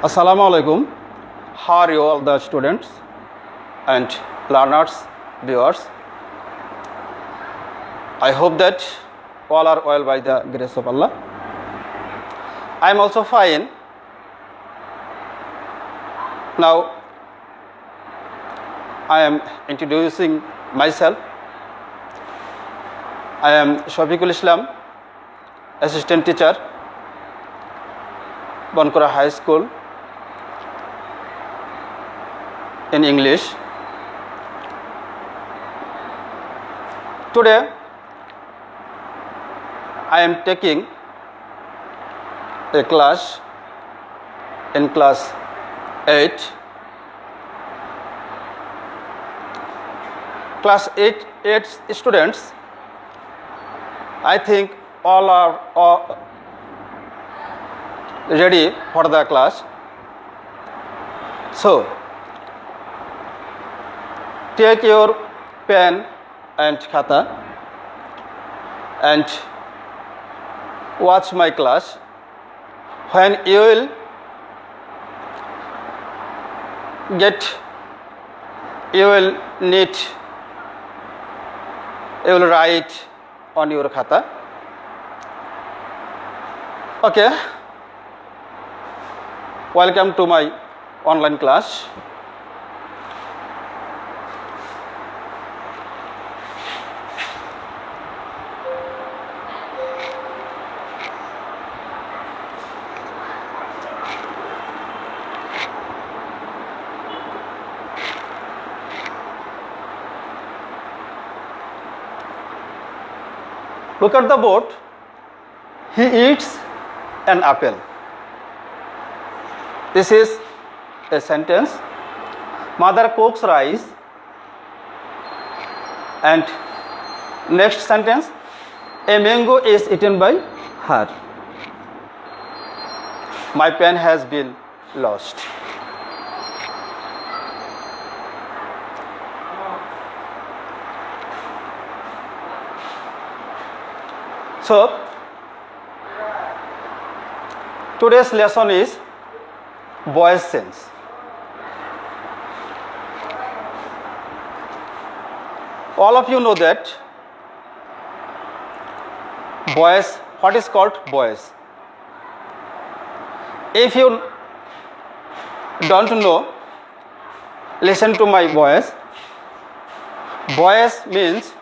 Assalamu alaikum. How are you all the students and learners, viewers? I hope that all are well by the grace of Allah. I am also fine. Now I am introducing myself. I am Shafiqul Islam, assistant teacher, Bankura High School in English. Today I am taking a class in class 8. Class 8 students, I think all are ready for the class. So, take your pen and khata and watch my class. When you will write on your khata. Okay. Welcome to my online class. Look at the board. He eats an apple. This is a sentence. Mother cooks rice. And next sentence, a mango is eaten by her. My pen has been lost. So, today's lesson is voice sense. All of you know that voice, what is called voice? If you don't know, listen to my voice. Voice means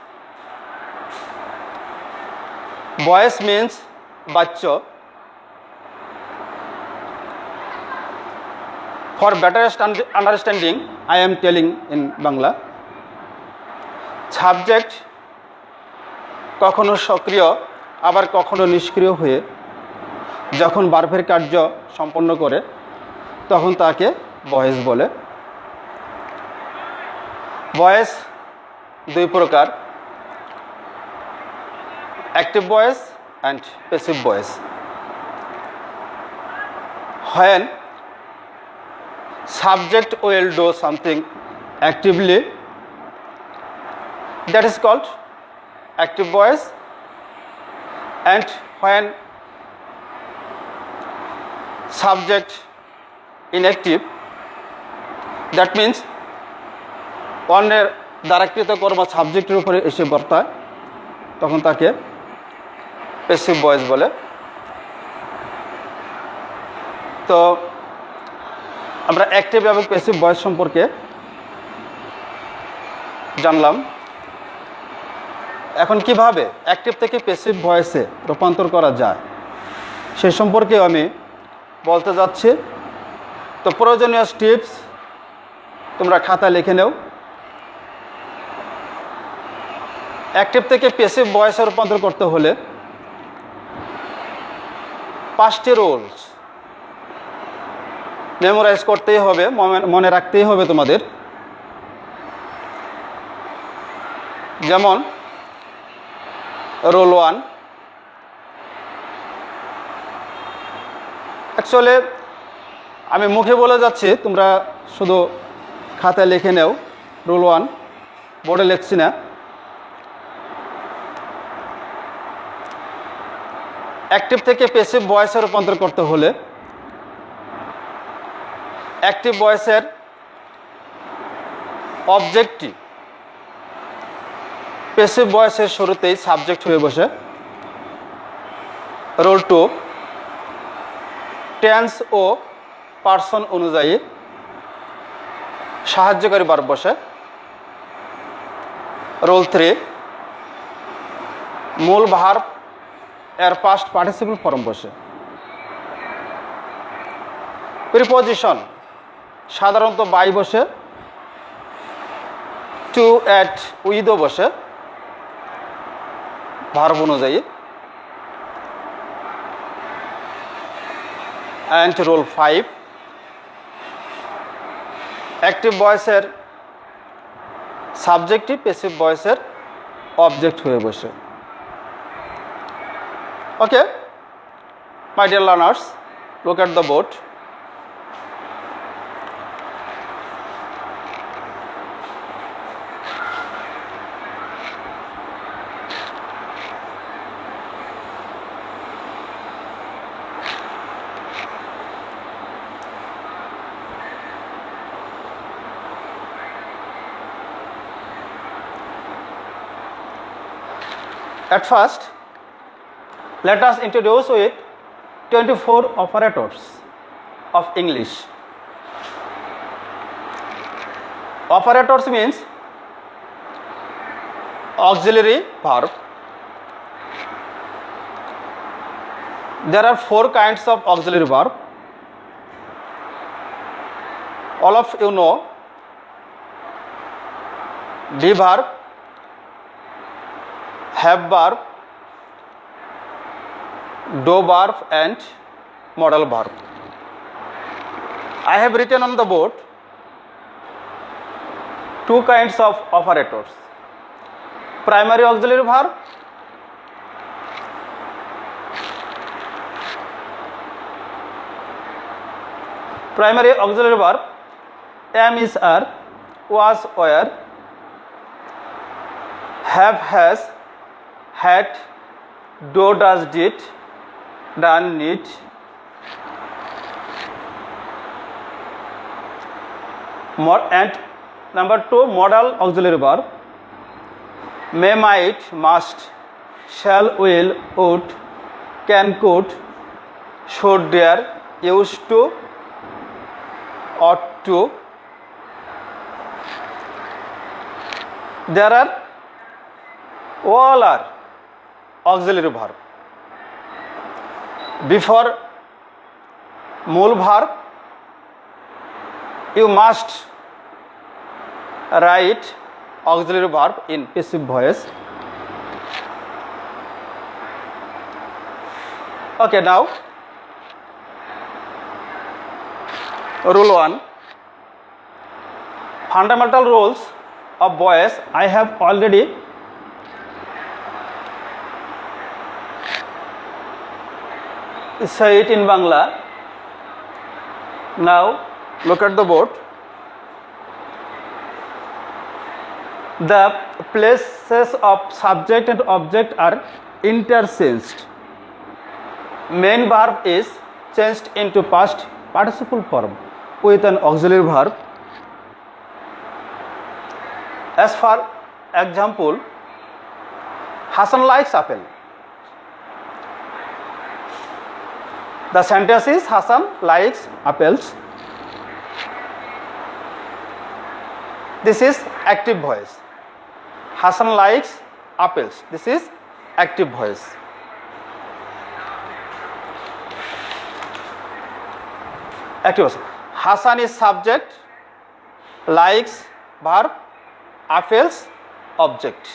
bachcho. For better understanding, I am telling in Bangla. Subject কখনো সক্রিয় আবার কখনো নিষ্ক্রিয় হয়ে যখন ভার্বের কার্য সম্পন্ন করে তখন তাকে ভয়েস বলে। ভয়েস দুই প্রকার, active voice and passive voice. When subject will do something actively, that is called active voice, and when subject inactive, that means অন্যের দ্বারাকৃত কর্ম সাবজেক্টের উপরে এসে বর্তায় তখন তাকে প্যাসিভ ভয়েস বলে। তো আমরা অ্যাক্টিভ এবং প্যাসিভ ভয়েস সম্পর্কে জানলাম। এখন কিভাবে অ্যাক্টিভ থেকে প্যাসিভ ভয়েসে রূপান্তর করা যায় সে সম্পর্কে আমি বলতে যাচ্ছি। তো প্রয়োজনীয় স্টেপস তোমরা খাতা লিখে নাও। অ্যাক্টিভ থেকে প্যাসিভ ভয়েসে রূপান্তর করতে হলে 5টি রুলস মেমোরাইজ করতেই হবে, মনে রাখতেই হবে তোমাদের। যেমন রুল 1, অ্যাকচুয়ালি আমি মুখে বলে যাচ্ছি, তোমরা শুধু খাতায় লিখে নাও। রুল 1 বোর্ডে লিখছি না। অ্যাক্টিভ থেকে প্যাসিভ ভয়েসে রূপান্তর করতে হলে অ্যাক্টিভ ভয়েসের অবজেক্টটি প্যাসিভ ভয়েসের শুরুতেই সাবজেক্ট হয়ে বসে। রোল 2 টেন্স ও পার্সন অনুযায়ী সাহায্যকারী ভার্ব বসে। রোল 3 মূল ভার্ব এর পাস্ট পার্টিসিপল ফর্ম বসে। প্রিপজিশন সাধারণত বাই বসে, টু, অ্যাট, উইথও বসে ভার্ব অনুযায়ী। অ্যান্ড রোল 5 অ্যাক্টিভ ভয়েসের সাবজেক্টই প্যাসিভ ভয়েসের অবজেক্ট হয়ে বসে। Okay, my dear learners, look at the board. At first, let us introduce with 24 operators of English. Operators means auxiliary verb. There are 4 kinds of auxiliary verb. All of you know be verb, have verb, do verb and modal verb. I have written on the board 2 kinds of operators: primary auxiliary verb am, is, are, was, were, have, has, had, do, does, did, done, need. And number 2, modal auxiliary verb: may, might, must, shall, will, would, can, could, should, dare, used to, ought to. There are all are auxiliary verb. Before mool verb, you must write auxiliary verb in passive voice. Okay, now rule 1, fundamental rules of voice. I have already say it in Bangla. Now look at the board. The places of subject and object are interchanged. Main verb is changed into past participle form with an auxiliary verb. As for example, Hassan likes apple. The sentence is Hassan likes apples. This is active voice. Hassan likes apples. This is active voice. Active voice. Hassan is subject, likes verb, apples object.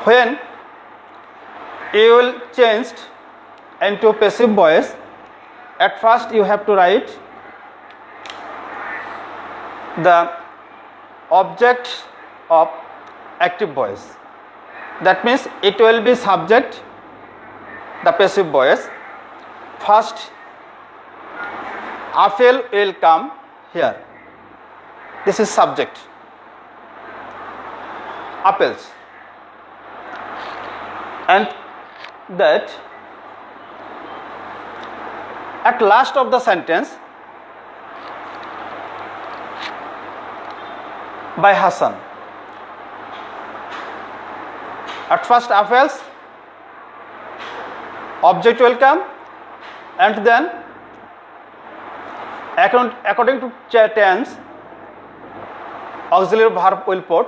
When you will change into passive voice, at first you have to write the object of active voice. That means it will be subject, the passive voice. First apple will come here. This is subject, apples, and that At last of the sentence, by Hassan. At first Apels, object will come, and then according to tense, auxiliary verb will put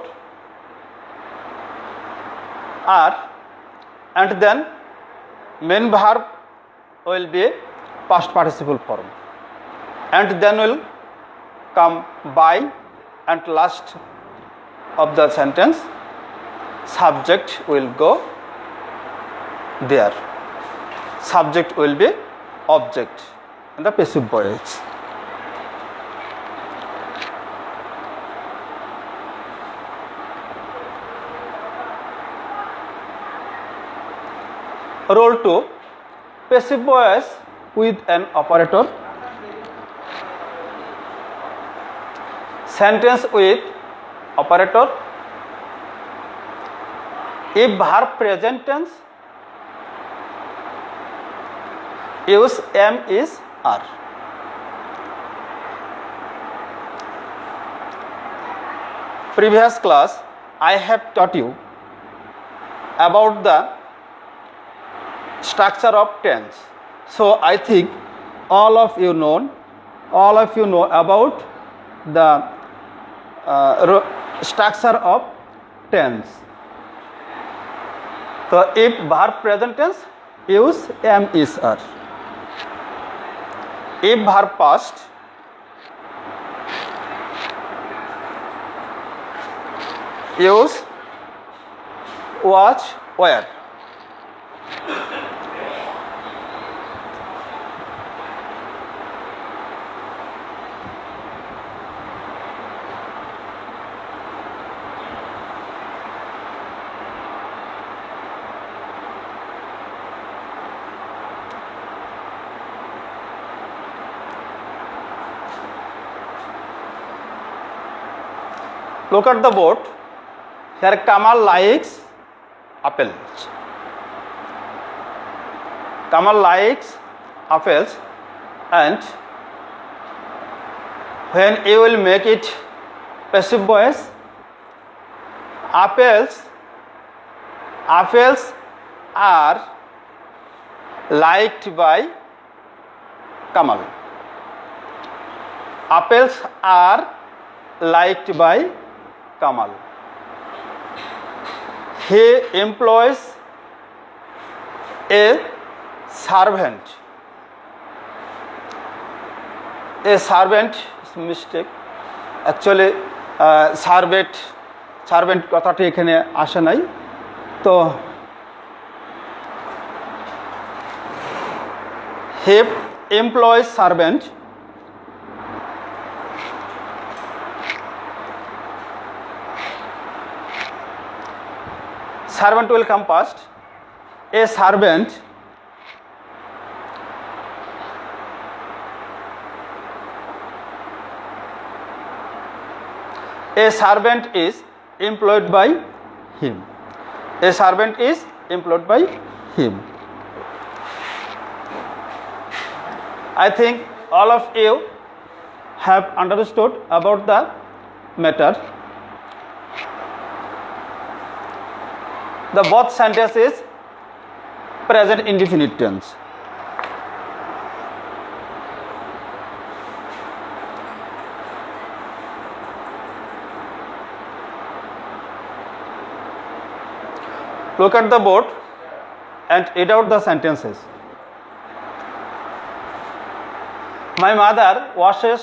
are, and then main verb will be past participle form, and then will come by, and last of the sentence subject will go there. Subject will be object in the passive voice. Role 2, passive voice with an operator. Sentence with operator. If verb present tense, use am, is, are. Previous class I have taught you about the structure of tense. So I think all of you know about the structure of tense. So if verb present tense, use am, is, are. If verb past, use was, were. Look at the board. Here Kamal likes apples. Kamal likes apples, and when you will make it passive voice, apples are liked by Kamal. Apples are liked by Kamal. He employs a servant. A servant is mistake. Actually, servant কথাটি এখানে আসে নাই। তো he employs servant. Servant will come past. A servant is employed by him. A servant is employed by him. I think all of you have understood about the matter. The both sentence is present indefinite tense. Look at the board and read out the sentences. My mother washes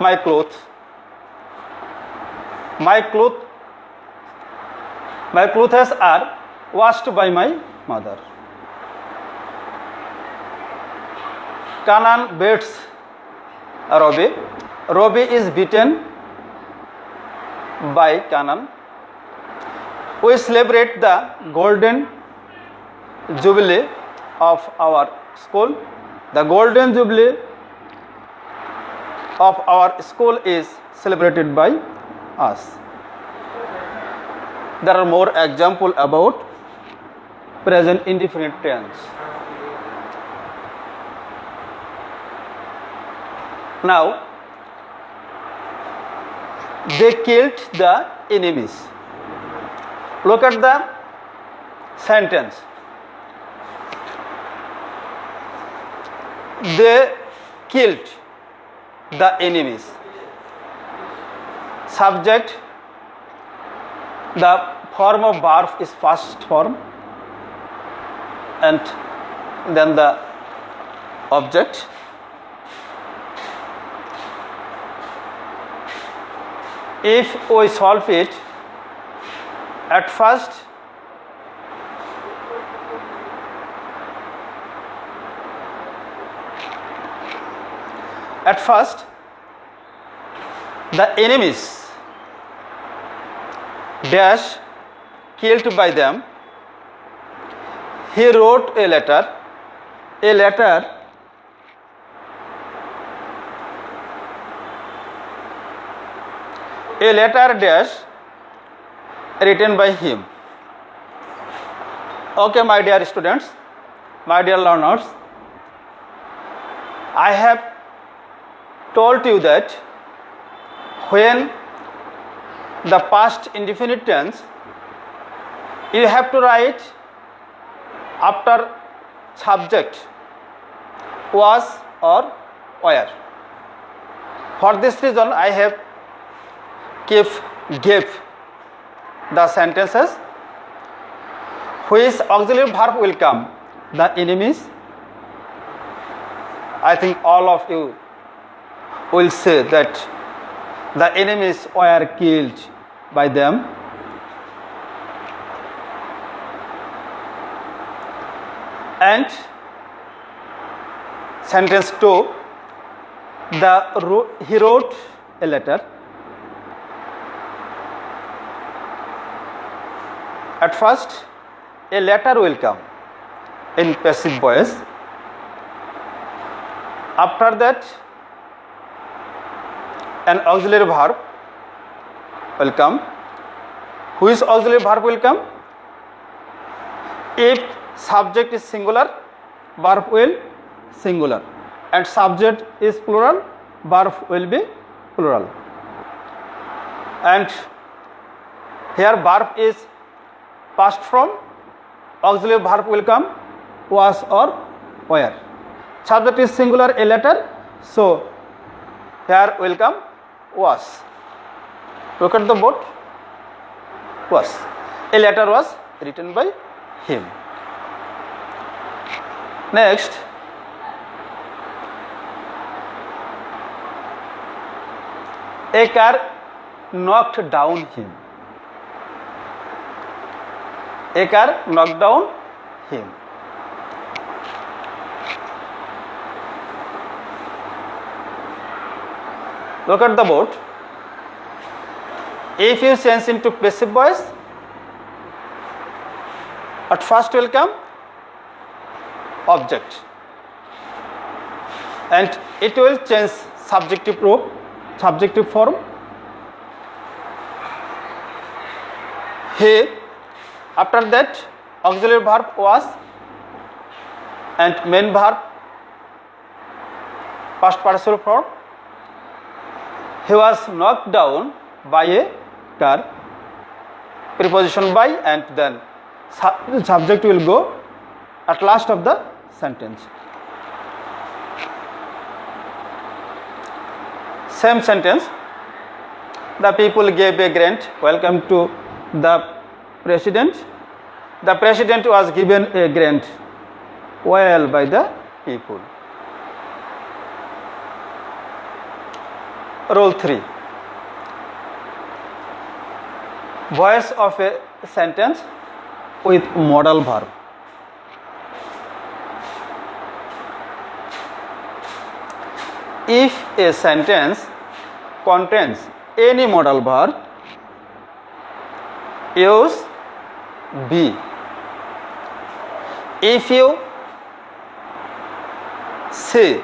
my clothes. My clothes are washed by my mother. Kanan beats Robbie. Robbie is beaten by Kanan. We celebrate the golden jubilee of our school. The golden jubilee of our school is celebrated by us. There are more examples about present indefinite tense. Now, they killed the enemies. Look at the sentence. They killed the enemies. Subject, the form of verb is first form, and then the object. If we solve it, at first the enemies dash killed by them. He wrote a letter dash written by him. Okay, my dear students, my dear learners, I have told you that when the past indefinite tense, you have to write after subject was or were. For this reason, I have gave the sentences which auxiliary verb will come. The enemies, I think all of you will say that the enemies were killed by them. And sentence 2, he wrote a letter. At first, a letter will come in passive voice. After that, an auxiliary verb will come. Which auxiliary verb will come? If subject is singular, verb will singular, and subject is plural, verb will be plural. And here verb is past form, auxiliary verb will come was or were. Subject is singular, a letter, so here will come was. Look at the board. Was. A letter was written by him. Next, a car knocked down him. A car knocked down him. Look at the board. If you change into passive voice, at first will come object, and it will change subjective form. He, after that auxiliary verb was, and main verb past participle form. He was knocked down by a car, preposition by, and then subject will go at last of the sentence. Same sentence. The people gave a grant. Welcome to the president. The president was given a grant well by the people. Rule 3. Voice of a sentence with modal verb. If a sentence contains any modal verb, use be. If you see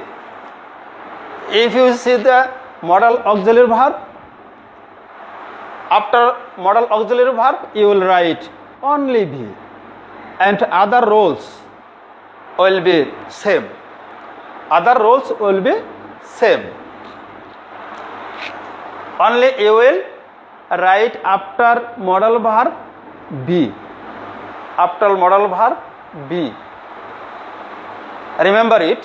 the modal auxiliary verb, after modal auxiliary verb you will write only be, and other roles will be same. Other roles will be same. only you will write after modal verb be, after modal verb be. Remember it.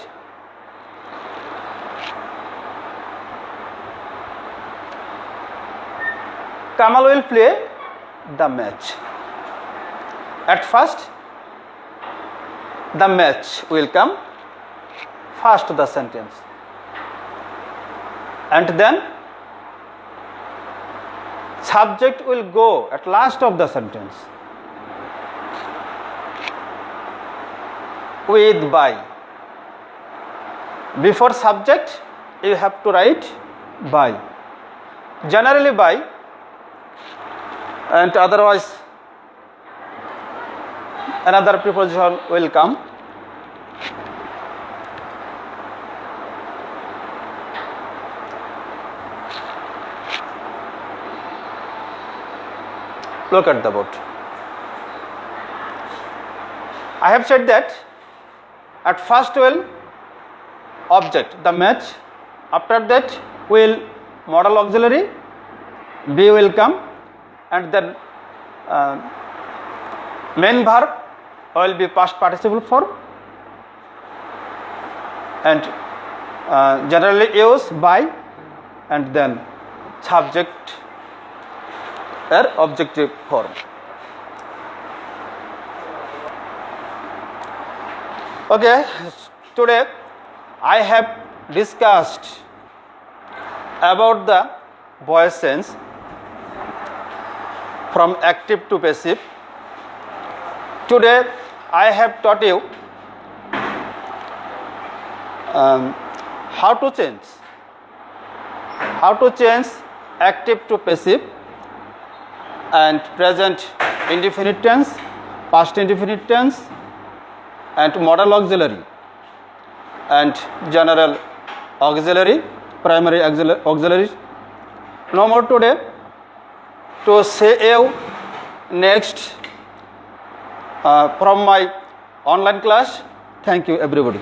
Kamal will play the match. At first, the match will come first the sentence, and then subject will go at last of the sentence with by. Before subject you have to write by, generally by, and otherwise another preposition will come. Look at the board. I have said that at first will object, the match, after that will modal auxiliary, be will come, and then main verb will be past participle form, and generally use by, and then subject or objective form. Okay, today I have discussed about the voice change from active to passive. Today I have taught you how to change active to passive and present indefinite tense, past indefinite tense, and modal auxiliary, and general auxiliary, primary auxiliary. No more today. To see you next from my online class. Thank you everybody.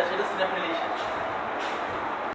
সেটা সিনেপ্রিলি